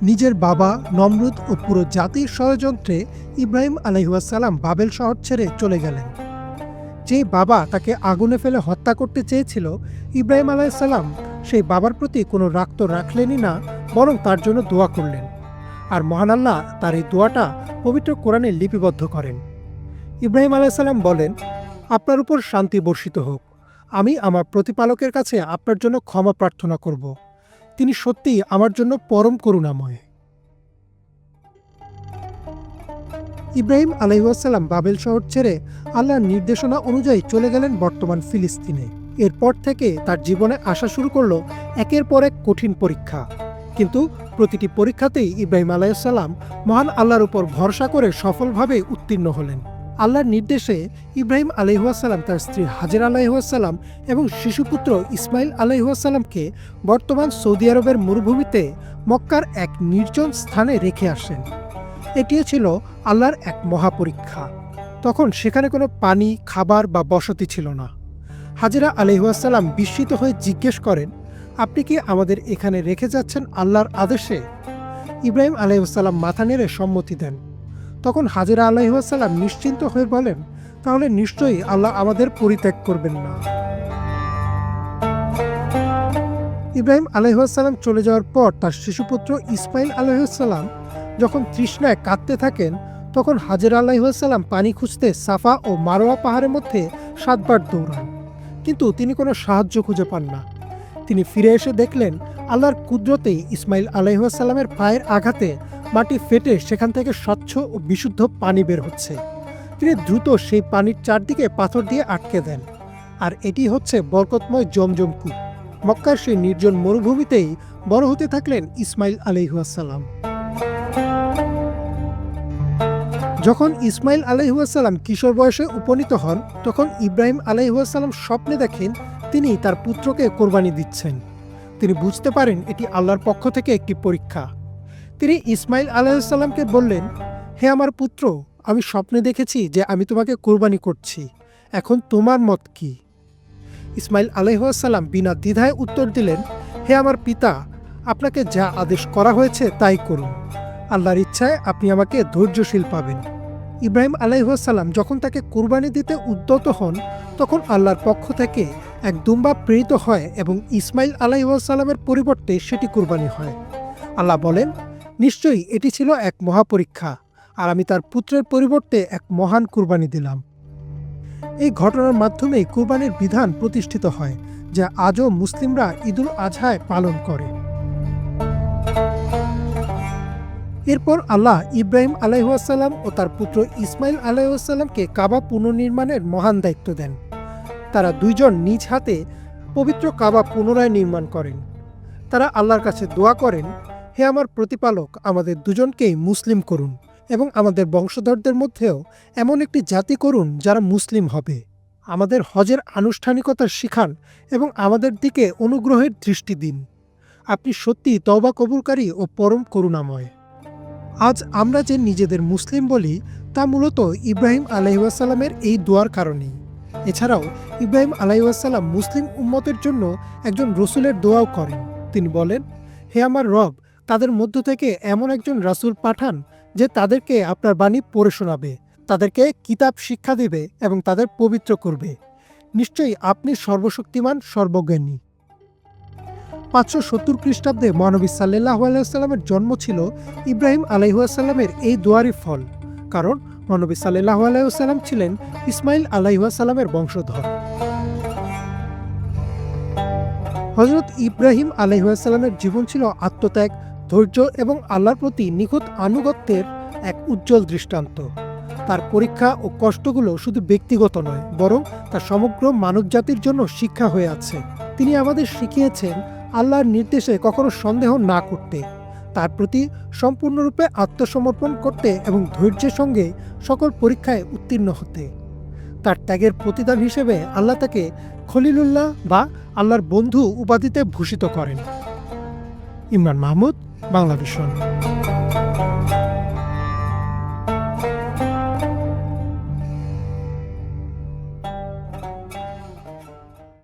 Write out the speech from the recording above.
নিজের বাবা নমরুদ ও পুরো জাতির ষড়যন্ত্রে ইব্রাহিম আলাইহিসসালাম বাবেল শহর ছেড়ে চলে গেলেন। যে বাবা তাকে আগুনে ফেলে হত্যা করতে চেয়েছিল, ইব্রাহিম আলাইহিসসালাম সেই বাবার প্রতি কোনো রাগ তো রাখলেনই না, বরং তার জন্য দোয়া করলেন। আর মহান আল্লাহ তার এই দোয়াটা পবিত্র কোরআনে লিপিবদ্ধ করেন। ইব্রাহিম আলাইহিসসালাম বলেন, আপনার উপর শান্তি বর্ষিত হোক। আমি আমার প্রতিপালকের কাছে আপনার জন্য ক্ষমা প্রার্থনা করব। তিনি সত্যিই আমার জন্য পরম করুণাময়। ইব্রাহিম আলাইহিসসালাম বাবেল শহর ছেড়ে আল্লাহর নির্দেশনা অনুযায়ী চলে গেলেন বর্তমান ফিলিস্তিনে। এরপর থেকে তার জীবনে আসা শুরু করলো একের পর এক কঠিন পরীক্ষা। কিন্তু প্রতিটি পরীক্ষাতেই ইব্রাহিম আলাইহিসসালাম মহান আল্লাহর উপর ভরসা করে সফলভাবে উত্তীর্ণ হলেন। আল্লাহর নির্দেশে ইব্রাহিম আলাইহিসসালাম তার স্ত্রী হাজেরা আলাইহিসসালাম এবং শিশুপুত্র ইসমাইল আলাইহিসসালামকে বর্তমান সৌদি আরবের মরুভূমিতে মক্কার এক নির্জন স্থানে রেখে আসেন। এটিও ছিল আল্লাহর এক মহাপরীক্ষা। তখন সেখানে কোনো পানি, খাবার বা বসতি ছিল না। হাজেরা আলাইহিসসালাম বিস্মিত হয়ে জিজ্ঞেস করেন, আপনি কি আমাদের এখানে রেখে যাচ্ছেন আল্লাহর আদেশে? ইব্রাহিম আলাইহিসসালাম মাথা নেড়ে সম্মতি দেন। তখন হাজেরা আলাইহিসসালাম নিশ্চিন্ত হয়ে বলেন, তাহলে নিশ্চয়ই আল্লাহ আমাদের পরিত্যাগ করবেন না। ইব্রাহিম আলাইহিসসালাম চলে যাওয়ার পর তার শিশুপুত্র ইসমাইল আলাইহিসসালাম যখন তৃষ্ণায় কাঁদতে থাকেন, তখন হাজেরা আলাইহিসসালাম পানি খুঁজতে সাফা ও মারোয়া পাহাড়ের মধ্যে 7 বার দৌড়ান, কিন্তু তিনি কোনো সাহায্য খুঁজে পান না। তিনি ফিরে এসে দেখলেন আল্লাহর কুদরতেই ইসমাইল আলাইহিসসালামের পায়ের আঘাতে মাটি ফেটে সেখান থেকে স্বচ্ছ ও বিশুদ্ধ পানি বের হচ্ছে। তিনি দ্রুত সেই পানির চারদিকে পাথর দিয়ে আটকে দেন। আর এটি হচ্ছে বরকতময় জমজম কূপ। মক্কার সেই নির্জন মরুভূমিতেই বড় হতে থাকলেন ইসমাইল আলাইহিসসালাম। যখন ইসমাইল আলাইহিসসালাম কিশোর বয়সে উপনীত হন, তখন ইব্রাহিম আলাইহিসসালাম স্বপ্নে দেখেন তিনি তার পুত্রকে কোরবানি দিচ্ছেন। তিনি বুঝতে পারেন এটি আল্লাহর পক্ষ থেকে একটি পরীক্ষা। তিনি ইসমাইল আলাইহিসসালামকে বললেন, হে আমার পুত্র, আমি স্বপ্নে দেখেছি যে আমি তোমাকে কোরবানি করছি। এখন তোমার মত কি? ইসমাইল আলাইহিসসালাম বিনা দ্বিধায় উত্তর দিলেন, হে আমার পিতা, আপনাকে যা আদেশ করা হয়েছে তাই করুন। আল্লাহর ইচ্ছায় আপনি আমাকে ধৈর্যশীল পাবেন। ইব্রাহিম আলাইহিসসালাম যখন তাকে কুরবানি দিতে উদ্যত হন, তখন আল্লাহর পক্ষ থেকে এক দুম্বা প্রেরিত হয় এবং ইসমাইল আলাইহিসসালামের পরিবর্তে সেটি কুরবানি হয়। আল্লাহ বলেন, নিশ্চয়ই এটি ছিল এক মহাপরীক্ষা, আর আমি তার পুত্রের পরিবর্তে এক মহান কুরবানি দিলাম। এই ঘটনার মাধ্যমেই কুরবানির বিধান প্রতিষ্ঠিত হয়, যা আজও মুসলিমরা ঈদুল আজহায় পালন করে। এরপর আল্লাহ ইব্রাহিম আলাইহিসসালাম ও তার পুত্র ইসমাইল আলাইহিসসালামকে কাবা পুনর্নির্মাণের মহান দায়িত্ব দেন। তারা দুইজন নিজ হাতে পবিত্র কাবা পুনরায় নির্মাণ করেন। তারা আল্লাহর কাছে দোয়া করেন, হে আমার প্রতিপালক, আমাদের দুজনকেই মুসলিম করুন এবং আমাদের বংশধরদের মধ্যেও এমন একটি জাতি করুন যারা মুসলিম হবে। আমাদের হজের আনুষ্ঠানিকতা শিখান এবং আমাদের দিকে অনুগ্রহের দৃষ্টি দিন। আপনি সত্যি তওবা কবুলকারী ও পরম করুণাময়। আজ আমরা যে নিজেদের মুসলিম বলি, তা মূলত ইব্রাহিম আলাইহিসসালামের এই দোয়ার কারণেই। এছাড়াও ইব্রাহিম আলাইহিসসালাম মুসলিম উম্মতের জন্য একজন রসুলের দোয়াও করেন। তিনি বলেন, হে আমার রব, তাদের মধ্য থেকে এমন একজন রাসূল পাঠান যে তাদেরকে আপনার বাণী পড়ে শোনাবে, তাদেরকে কিতাব শিক্ষা দেবে এবং তাদের পবিত্র করবে। নিশ্চয়ই আপনি সর্বশক্তিমান, সর্বজ্ঞানী। 570 খ্রিস্টাব্দে মহানবী সাল্লাল্লাহু আলাইহি ওয়াসাল্লামের জন্ম ছিল ইব্রাহিম আলাইহিসসালামের এই দোয়ারই ফল, কারণ মহানবী সাল্লাল্লাহু আলাইহি ওয়াসাল্লাম ছিলেন ইসমাইল আলাইহিসসালামের বংশধর। হযরত ইব্রাহিম আলাইহিসসালামের জীবন ছিল আত্মত্যাগ, ধৈর্য এবং আল্লাহর প্রতি নিখুঁত আনুগত্যের এক উজ্জ্বল দৃষ্টান্ত। তার পরীক্ষা ও কষ্টগুলো শুধু ব্যক্তিগত নয়, বরং তার সমগ্র মানবজাতির জন্য শিক্ষা হয়ে আছে। তিনি আমাদের শিখিয়েছেন আল্লাহর নির্দেশে কখনো সন্দেহ না করতে, তার প্রতি সম্পূর্ণরূপে আত্মসমর্পণ করতে এবং ধৈর্যের সঙ্গে সকল পরীক্ষায় উত্তীর্ণ হতে। তার ত্যাগের প্রতিদান হিসেবে আল্লাহ তাকে খলিলুল্লাহ বা আল্লাহর বন্ধু উপাধিতে ভূষিত করেন। ইমরান মাহমুদ, বাংলা ভিশন।